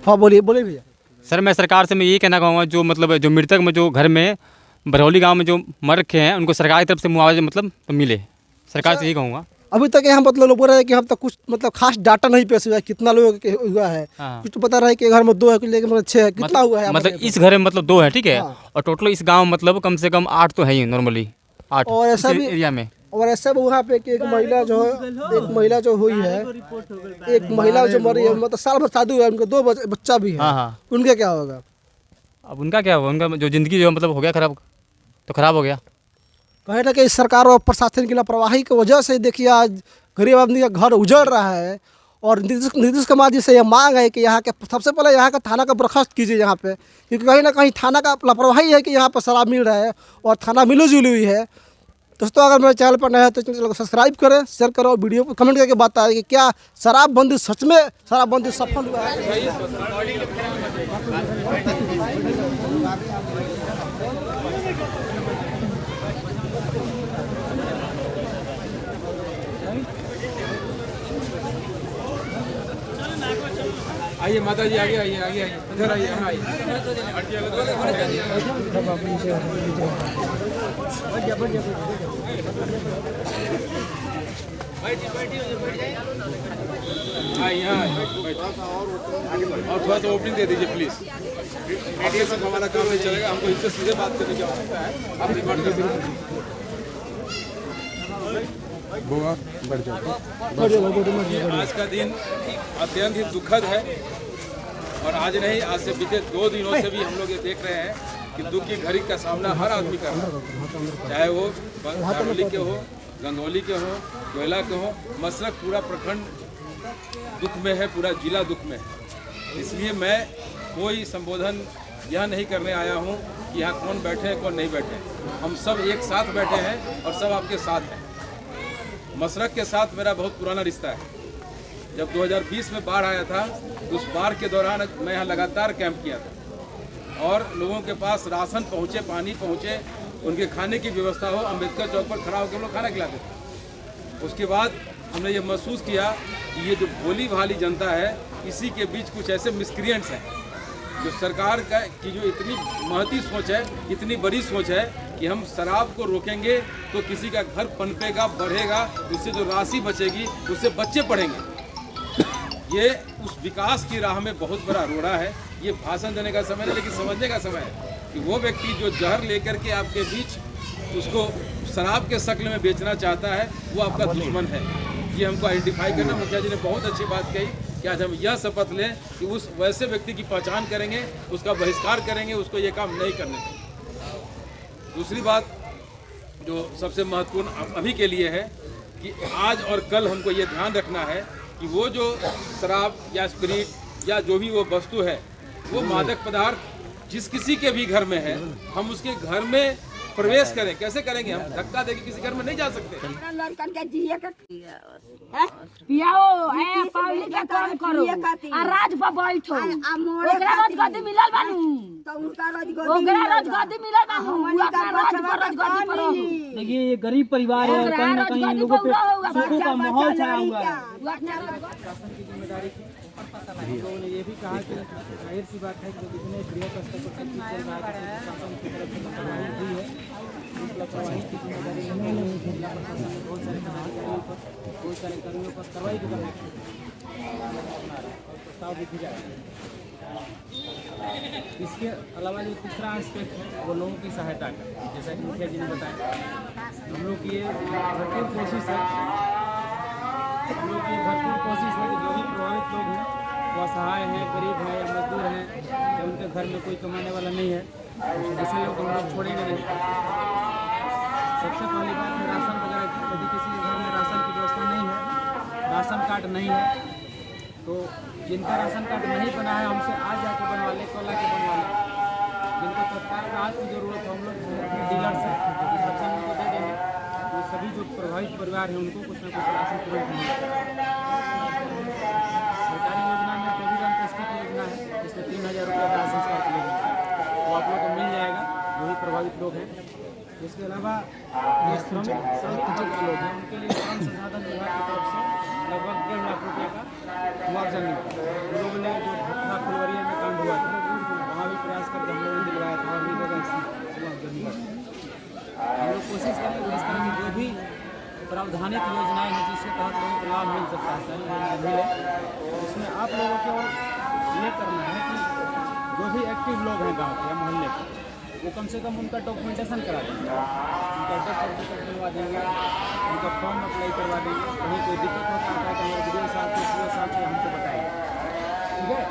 हाँ बोलिए बोलिए भैया। सर मैं सरकार से मैं यही कहना चाहूँगा, जो मतलब जो मृतक में जो घर में बरौली गांव में जो मर रखे हैं उनको सरकार की तरफ से मुआवजा मतलब मिले, सरकार से यही कहूँगा। अभी तक यहाँ मतलब लोग बोल रहे हैं कि हम तक कुछ मतलब खास डाटा नहीं पेश हुआ है कितना लोग के हुआ है। हाँ। कुछ तो पता रहा है कि घर में 2 है लेकिन 6 है, कितना हुआ है मतलब इस घर में मतलब 2 है, ठीक है। हाँ। और टोटल इस गांव मतलब कम से कम 8 तो है ही नॉर्मली, 8 और ऐसा भी एरिया में। और ऐसा भी वहाँ पे कि एक महिला जो हुई है, एक महिला जो मरी है मतलब साल भर शादी हुआ है, उनके 2 बच्चा भी है। हाँ हाँ। उनका क्या होगा? अब उनका क्या हुआ, उनका जो ज़िंदगी जो मतलब हो गया खराब, तो खराब हो गया। कहे ना कि सरकार और प्रशासन की लापरवाही की वजह से देखिए आज गरीब आदमी का घर उजड़ रहा है। और नीतीश कुमार जी से यह मांग है कि यहाँ के सबसे पहले यहाँ का थाना का बर्खास्त कीजिए यहाँ पे, क्योंकि कहीं ना कहीं थाना का लापरवाही है कि यहाँ पर शराब मिल रहा है और थाना मिली जुली हुई है। दोस्तों अगर मेरे चैनल पर नया है तो चैनल को सब्सक्राइब करें, शेयर करें और वीडियो को कमेंट करके बताएं कि क्या शराबबंदी सच में शराबबंदी सफल हुआ है। आइए माता जी, आगे आइए, आगे आइए, इधर आइए, यहाँ आइए। यहाँ और थोड़ा सा ओपनिंग दे दीजिए प्लीज। आपके साथ हमारा काम नहीं चलेगा, हमको इससे सीधे बात करने की आवश्यकता है। आप रिकॉर्ड कर दीजिए। बढ़ जाओ। आज का दिन अत्यंत ही दुखद है और आज नहीं, आज से बीते 2 दिनों से भी हम लोग ये देख रहे हैं कि दुख की घड़ी का सामना हर आदमी कर रहा है, चाहे वो बरौली के हो, गंगौली के हो, कोयला के हो। मसरख पूरा प्रखंड दुख में है, पूरा जिला दुख में है। इसलिए मैं कोई संबोधन यह नहीं करने आया हूँ कि यहाँ कौन बैठे हैं कौन नहीं बैठे। हम सब एक साथ बैठे हैं और सब आपके साथ हैं। मसरख के साथ मेरा बहुत पुराना रिश्ता है। जब 2020 में बाढ़ आया था, उस बाढ़ के दौरान मैं यहाँ लगातार कैंप किया था और लोगों के पास राशन पहुँचे, पानी पहुँचे, उनके खाने की व्यवस्था हो। अम्बेडकर चौक पर खड़ा होकर हम लोग खाना खिलाते थे। उसके बाद हमने ये महसूस किया कि ये जो भोली भाली जनता है, इसी के बीच कुछ ऐसे मिसक्रिएंट्स हैं जो सरकार की जो इतनी महती सोच है, इतनी बड़ी सोच है कि हम शराब को रोकेंगे तो किसी का घर पनपेगा, बढ़ेगा, उससे जो राशि बचेगी उससे बच्चे पढ़ेंगे। ये उस विकास की राह में बहुत बड़ा रोड़ा है। ये भाषण देने का समय नहीं, लेकिन समझने का समय है कि वो व्यक्ति जो जहर लेकर के आपके बीच उसको शराब के शक्ल में बेचना चाहता है, वो आपका दुश्मन है। ये हमको आइडेंटिफाई करना। मुखिया जी ने बहुत अच्छी बात कही कि आज हम यह शपथ लें कि उस वैसे व्यक्ति की पहचान करेंगे, उसका बहिष्कार करेंगे, उसको ये काम नहीं करने देंगे। दूसरी बात जो सबसे महत्वपूर्ण अभी के लिए है कि आज और कल हमको ये ध्यान रखना है कि वो जो शराब या स्पिरिट या जो भी वो वस्तु है, वो मादक पदार्थ जिस किसी के भी घर में है, हम उसके घर में प्रवेश करें। कैसे करेंगे? हम धक्का देके किसी घर में नहीं जा सकते। पियाओ ए पावली के काम करो आ राज पर बैठो ओकरा रोजगारी मिलल बानू तो उनका रोजगारी मिलल बानू अपना राज पर रोजगारी पर। देखिए ये गरीब परिवार है, कहीं ना कहीं लोगों पे सुखों का माहौल छाया हुआ है। हम लोगों ने ये भी कहा कि जाहिर सी बात है कि जितने बृहद स्तर पर चल रहा है, प्रशासन की तरफ से लापरवाही हुई है। इस लापरवाही की जिम्मेदारी जिला प्रशासन ने बहुत सारे कर्मचारियों पर, बहुत सारे कर्मियों पर कार्रवाई भी करने और प्रस्ताव भी दिया है। इसके अलावा जो तीसरा एस्पेक्ट है वो लोगों की सहायता का, जैसा कि मुखिया जी ने बताया, हम लोग की ये भरपूर कोशिश है, हम लोग की भरपूर कोशिश है कि जो भी प्रभावित लोग हैं, वो असहाय हैं, गरीब हैं या मजदूर हैं या उनके घर में कोई कमाने वाला नहीं है, ऐसे लोग हम लोग छोड़ेंगे नहीं। सबसे पहली बात है राशन वगैरह की। यदि किसी के घर में राशन की व्यवस्था नहीं है, राशन कार्ड नहीं है, तो जिनका राशन कार्ड नहीं बना है हमसे आज जाके बनवा ले, कल आके बनवा ले। जिनको तत्काल राहत की जरूरत है हम लोग अपने डीलर से सक्षम को दे देंगे। तो सभी जो प्रभावित परिवार हैं उनको कुछ न कुछ राशन तुरंत मिलेगा। सरकारी योजना में प्रोविडेंट ट्रस्ट की योजना है, जिसमें 3000 रुपये का राशन कार्ड मिलेगा, वो आप लोग को मिल जाएगा जो भी प्रभावित लोग हैं। इसके अलावा जो श्रमिक लोग हैं उनके लिए श्रम संसाधन विभाग की तरफ से लगभग 1.5 लाख रुपये का मुआवजा मिलता है। उन लोगों ने जो भट्टा फुलवरिया संवैधानिक योजनाएं हैं जिसके तहत लोगों को लाभ मिल सकता है, सारी योजनाएं मिले। उसमें आप लोगों को ये करना है कि जो भी एक्टिव लोग हैं गाँव के या मोहल्ले के, वो कम से कम उनका डॉक्यूमेंटेशन करा देंगे, उनका डेथ सर्टिफिकेट बनवा देंगे, उनका फॉर्म अप्लाई करवा देंगे। कहीं कोई दिक्कत होता है तो हमारे वीडियो साहब से हमको बताएंगे, ठीक है।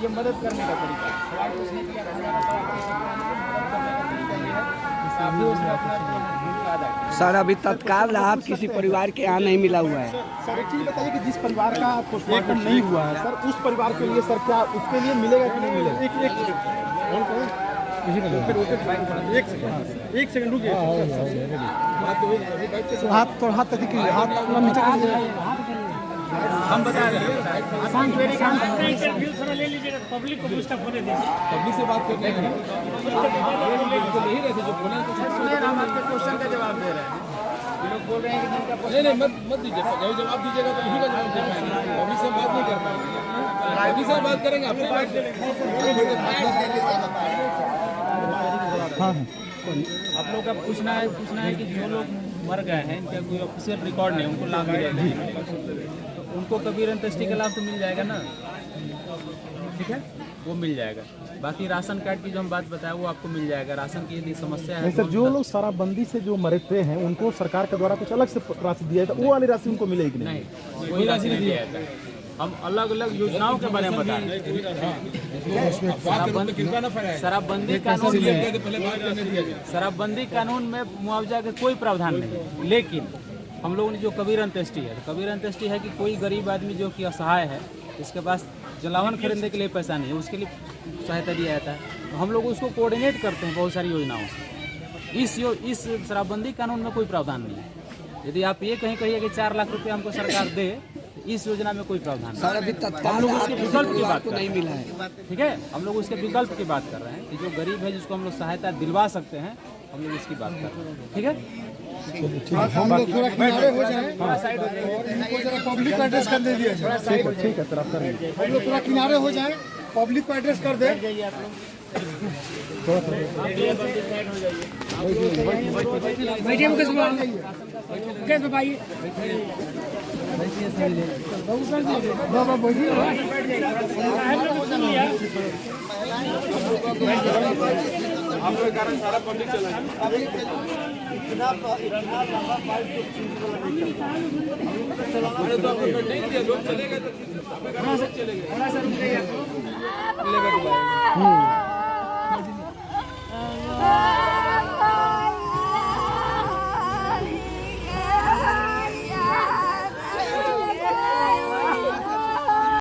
ये मदद करने का तरीका है, सवाल पूछने के लिए मदद करने का तरीका ये है कि आप भी उसमें अपना भूमिका अदा करें। सर अभी तत्काल राहत किसी परिवार के यहाँ नहीं मिला हुआ है। सर एक चीज़ बताइए कि जिस परिवार का पोस्टमार्टम नहीं हुआ है सर, उस परिवार के लिए सर क्या उसके लिए मिलेगा कि नहीं मिलेगा? एक सेकंड रुकिए। हाथ तक हाथ नीचे हम बता रहे हैं पब्लिक से बात करने हैं, नहीं रहते जो बोले तो हम आपके क्वेश्चन का जवाब दे रहे हैं। ये लोग बोल रहे हैं कि जिनका नहीं मत दीजिए, जब जवाब दीजिएगा तो यही का जवाब दे पाएंगे। पब्लिक से बात नहीं कर पाएंगे, पब्लिक से बात करेंगे आपसे बात आप लोग का पूछना है कि जो लोग मर गए हैं इनका कोई ऑफिशियल रिकॉर्ड नहीं, उनको लाभ मिलेगा, तो उनको कबीर अंत्येष्टि का लाभ तो मिल जाएगा ना, ठीक है, वो मिल जाएगा। बाकी राशन कार्ड की जो हम बात बताया वो आपको मिल जाएगा। राशन की यदि समस्या है नहीं सर, जो लोग शराबबंदी से जो मरते हैं उनको सरकार के द्वारा कुछ अलग से राशि दिया जाता है, वो वाली राशि उनको मिलेगी कि नहीं? कोई राशि नहीं दिया जाता है। हम अलग अलग योजनाओं के बारे में बता रहे हैं। शराबबंदी कानून में मुआवजा का कोई प्रावधान नहीं, लेकिन हम लोगों ने जो कबीर अंत्येष्टि है, कबीर अंत्येष्टि है कि कोई गरीब आदमी जो कि असहाय है, इसके पास जलावन खरीदने के लिए पैसा नहीं है, उसके लिए सहायता दिया जाता है। तो हम लोग उसको कोऑर्डिनेट करते हैं बहुत सारी योजनाओं से। इस शराबबंदी कानून में कोई प्रावधान नहीं है। यदि आप ये कहिए कि 4 लाख रुपये हमको सरकार दे, इस योजना में कोई प्रावधान नहीं। सर अभी तत्काल हम लोग उसके विकल्प की बात नहीं मिला है, ठीक है, हम लोग उसके विकल्प की बात कर रहे हैं कि जो गरीब है जिसको हम लोग सहायता दिलवा सकते हैं, हम लोग इसकी बात कर रहे हैं, ठीक है। हम लोग थोड़ा किनारे हो जाएं, थोड़ा साइड हो जाएं, इनको जरा पब्लिक को एड्रेस कर दे दिया जाए। ठीक है सर, आप करेंगे। हम लोग थोड़ा किनारे हो जाएं, पब्लिक को एड्रेस कर दे। बैठिए मुकेश भाई, बाबा बैठिए। आपके कारण सारा पब्लिक चला है। अरे तो आपको नहीं दिया, लोग चले गए तो चले गए।